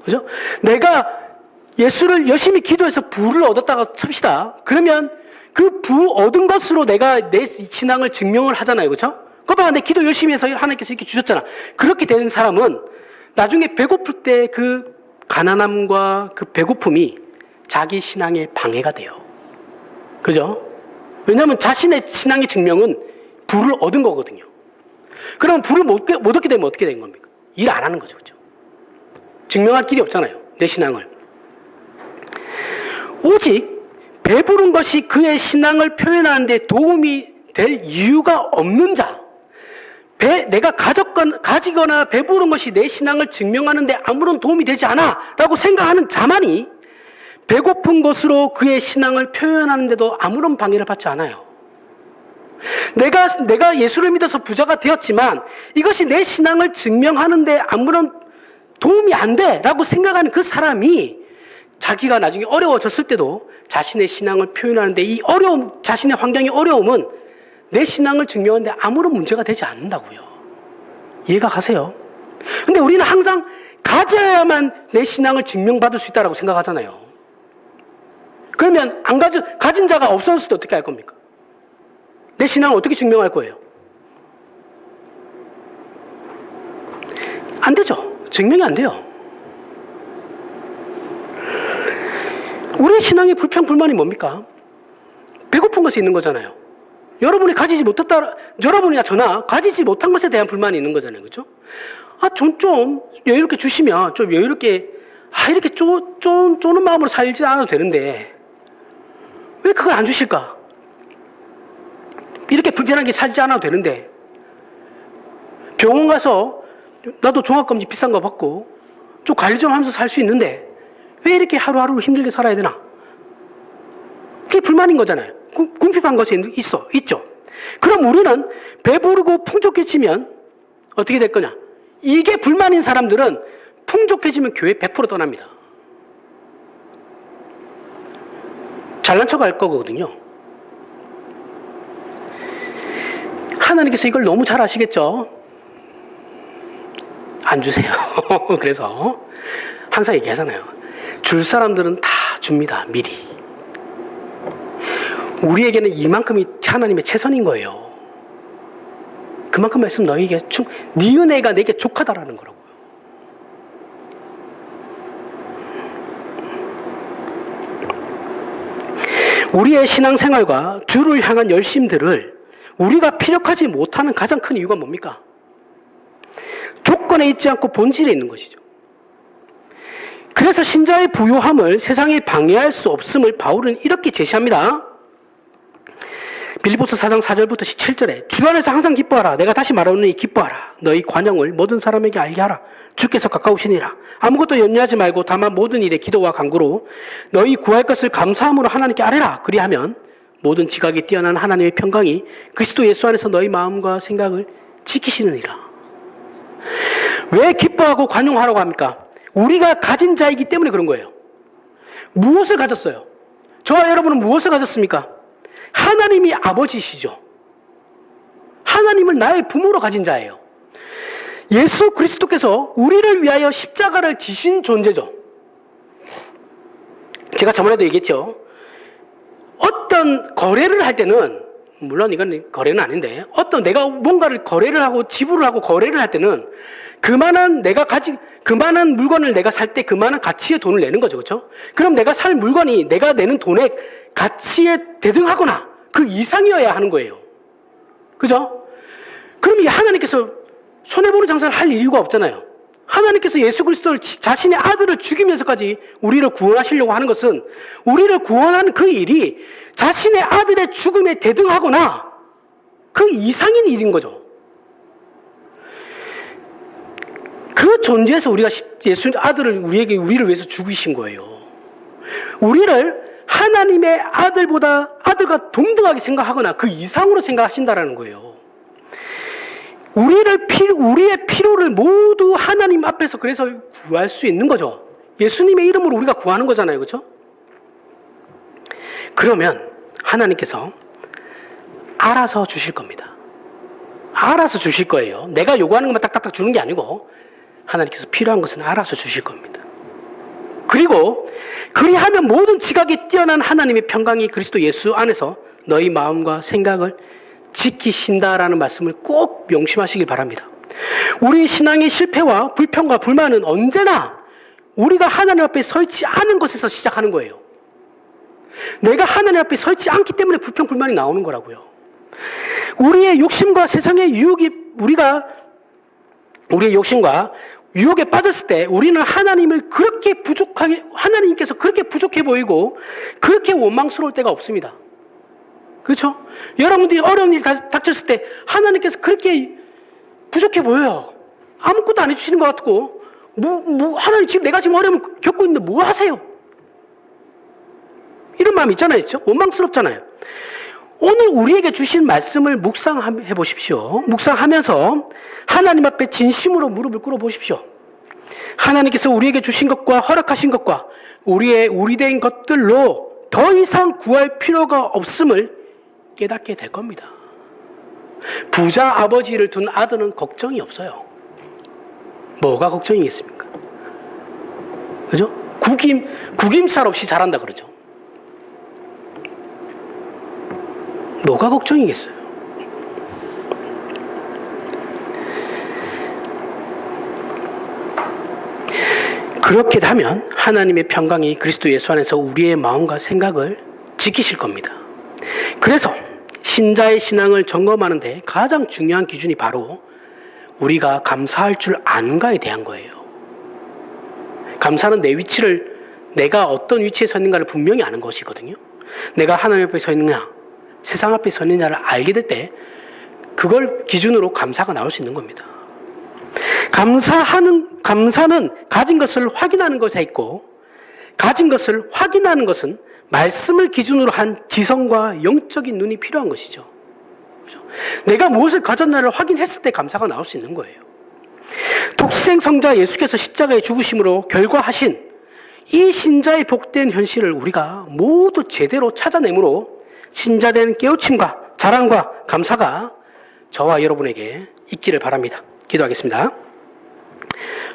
그죠? 내가 예수를 열심히 기도해서 부를 얻었다가 칩시다. 그러면 그 부 얻은 것으로 내가 내 신앙을 증명을 하잖아요. 그렇죠? 그봐 내 기도 열심히 해서 하나님께서 이렇게 주셨잖아. 그렇게 되는 사람은 나중에 배고플 때 그 가난함과 그 배고픔이 자기 신앙의 방해가 돼요. 그죠? 왜냐하면 자신의 신앙의 증명은 부를 얻은 거거든요. 그럼 부를 못 얻게 되면 어떻게 된 겁니까? 일 안 하는 거죠. 그죠? 증명할 길이 없잖아요. 내 신앙을. 오직 배부른 것이 그의 신앙을 표현하는 데 도움이 될 이유가 없는 자, 내가 가지거나 배부른 것이 내 신앙을 증명하는 데 아무런 도움이 되지 않아 라고 생각하는 자만이 배고픈 것으로 그의 신앙을 표현하는 데도 아무런 방해를 받지 않아요. 내가 예수를 믿어서 부자가 되었지만 이것이 내 신앙을 증명하는 데 아무런 도움이 안 돼 라고 생각하는 그 사람이 자기가 나중에 어려워졌을 때도 자신의 신앙을 표현하는데 이 자신의 환경의 어려움은 내 신앙을 증명하는데 아무런 문제가 되지 않는다고요. 이해가 가세요? 근데 우리는 항상 가져야만 내 신앙을 증명받을 수 있다고 생각하잖아요. 그러면 가진 자가 없어졌을 때 어떻게 할 겁니까? 내 신앙을 어떻게 증명할 거예요? 안 되죠. 증명이 안 돼요. 우리 신앙의 불평, 불만이 뭡니까? 배고픈 것이 있는 거잖아요. 여러분이 가지지 못했다, 여러분이나 저나 가지지 못한 것에 대한 불만이 있는 거잖아요. 그죠? 좀 여유롭게 주시면, 좀 여유롭게, 이렇게 쪼는 마음으로 살지 않아도 되는데, 왜 그걸 안 주실까? 이렇게 불편하게 살지 않아도 되는데, 병원 가서 나도 종합검진 비싼 거 받고, 좀 관리 좀 하면서 살 수 있는데, 왜 이렇게 하루하루 힘들게 살아야 되나? 그게 불만인 거잖아요. 궁핍한 것이 있죠. 그럼 우리는 배부르고 풍족해지면 어떻게 될 거냐? 이게 불만인 사람들은 풍족해지면 교회 100% 떠납니다. 잘난 척 할 거거든요. 하나님께서 이걸 너무 잘 아시겠죠? 안 주세요. 그래서 항상 얘기하잖아요. 줄 사람들은 다 줍니다. 미리. 우리에게는 이만큼이 하나님의 최선인 거예요. 그만큼 말씀 너희에게 네 은혜가 내게 족하다라는 거라고요. 우리의 신앙생활과 주를 향한 열심들을 우리가 피력하지 못하는 가장 큰 이유가 뭡니까? 조건에 있지 않고 본질에 있는 것이죠. 그래서 신자의 부요함을 세상에 방해할 수 없음을 바울은 이렇게 제시합니다. 빌립보서 4장 4절부터 17절에 주 안에서 항상 기뻐하라. 내가 다시 말하노니 기뻐하라. 너희 관용을 모든 사람에게 알게 하라. 주께서 가까우시니라. 아무것도 염려하지 말고 다만 모든 일에 기도와 간구로 너희 구할 것을 감사함으로 하나님께 아뢰라. 그리하면 모든 지각이 뛰어난 하나님의 평강이 그리스도 예수 안에서 너희 마음과 생각을 지키시느니라. 왜 기뻐하고 관용하라고 합니까? 우리가 가진 자이기 때문에 그런 거예요. 무엇을 가졌어요? 저와 여러분은 무엇을 가졌습니까? 하나님이 아버지시죠. 하나님을 나의 부모로 가진 자예요. 예수 그리스도께서 우리를 위하여 십자가를 지신 존재죠. 제가 저번에도 얘기했죠. 어떤 거래를 할 때는, 물론 이건 거래는 아닌데, 내가 뭔가를 거래를 하고 지불을 하고 거래를 할 때는 그만한 물건을 내가 살 때 그만한 가치의 돈을 내는 거죠. 그렇죠? 그럼 내가 살 물건이 내가 내는 돈의 가치에 대등하거나 그 이상이어야 하는 거예요. 그죠? 그럼 이 하나님께서 손해보는 장사를 할 이유가 없잖아요. 하나님께서 예수 그리스도를 자신의 아들을 죽이면서까지 우리를 구원하시려고 하는 것은 우리를 구원하는 그 일이 자신의 아들의 죽음에 대등하거나 그 이상인 일인 거죠. 그 존재에서 우리가 예수 아들을 우리를 위해서 죽이신 거예요. 우리를 하나님의 아들과 동등하게 생각하거나 그 이상으로 생각하신다라는 거예요. 우리의 필요를 모두 하나님 앞에서 그래서 구할 수 있는 거죠. 예수님의 이름으로 우리가 구하는 거잖아요. 그렇죠? 그러면 하나님께서 알아서 주실 겁니다. 알아서 주실 거예요. 내가 요구하는 것만 딱딱딱 주는 게 아니고 하나님께서 필요한 것은 알아서 주실 겁니다. 그리고 그리하면 모든 지각이 뛰어난 하나님의 평강이 그리스도 예수 안에서 너희 마음과 생각을 지키신다라는 말씀을 꼭 명심하시길 바랍니다. 우리 신앙의 실패와 불평과 불만은 언제나 우리가 하나님 앞에 서 있지 않은 것에서 시작하는 거예요. 내가 하나님 앞에 서 있지 않기 때문에 불평, 불만이 나오는 거라고요. 우리의 욕심과 세상의 유혹이 우리의 욕심과 유혹에 빠졌을 때 우리는 하나님께서 그렇게 부족해 보이고 그렇게 원망스러울 때가 없습니다. 그렇죠? 여러분들이 어려운 일이 닥쳤을 때 하나님께서 그렇게 부족해 보여요. 아무것도 안 해주시는 것 같고 하나님 내가 지금 어려움을 겪고 있는데 뭐 하세요? 이런 마음이 있잖아요. 그렇죠? 원망스럽잖아요. 오늘 우리에게 주신 말씀을 묵상해 보십시오. 묵상하면서 하나님 앞에 진심으로 무릎을 꿇어 보십시오. 하나님께서 우리에게 주신 것과 허락하신 것과 우리 된 것들로 더 이상 구할 필요가 없음을 깨닫게 될 겁니다. 부자 아버지를 둔 아들은 걱정이 없어요. 뭐가 걱정이겠습니까? 그죠? 구김살 없이 자란다 그러죠. 뭐가 걱정이겠어요? 그렇게 하면 하나님의 평강이 그리스도 예수 안에서 우리의 마음과 생각을 지키실 겁니다. 그래서 신자의 신앙을 점검하는데 가장 중요한 기준이 바로 우리가 감사할 줄 아는가에 대한 거예요. 감사는 내가 어떤 위치에 서 있는가를 분명히 아는 것이거든요. 내가 하나님 앞에 서 있느냐, 세상 앞에 서 있느냐를 알게 될 때 그걸 기준으로 감사가 나올 수 있는 겁니다. 감사는 가진 것을 확인하는 것에 있고, 가진 것을 확인하는 것은 말씀을 기준으로 한 지성과 영적인 눈이 필요한 것이죠. 그렇죠? 내가 무엇을 가졌나를 확인했을 때 감사가 나올 수 있는 거예요. 독생 성자 예수께서 십자가에 죽으심으로 결과하신 이 신자의 복된 현실을 우리가 모두 제대로 찾아내므로 신자된 깨우침과 자랑과 감사가 저와 여러분에게 있기를 바랍니다. 기도하겠습니다.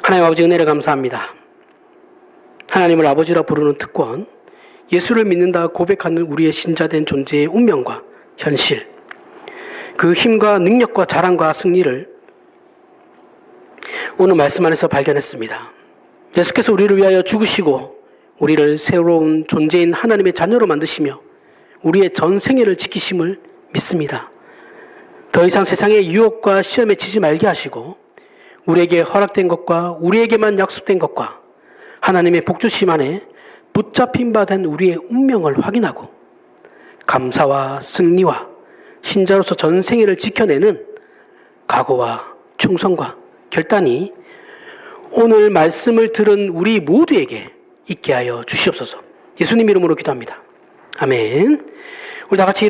하나님 아버지, 은혜를 감사합니다. 하나님을 아버지라 부르는 특권, 예수를 믿는다 고백하는 우리의 신자된 존재의 운명과 현실, 그 힘과 능력과 자랑과 승리를 오늘 말씀 안에서 발견했습니다. 예수께서 우리를 위하여 죽으시고 우리를 새로운 존재인 하나님의 자녀로 만드시며 우리의 전 생애를 지키심을 믿습니다. 더 이상 세상의 유혹과 시험에 지지 말게 하시고 우리에게 허락된 것과 우리에게만 약속된 것과 하나님의 복주심 안에 붙잡힌 바 된 우리의 운명을 확인하고 감사와 승리와 신자로서 전 생애를 지켜내는 각오와 충성과 결단이 오늘 말씀을 들은 우리 모두에게 있게 하여 주시옵소서. 예수님 이름으로 기도합니다. 아멘. 우리 다 같이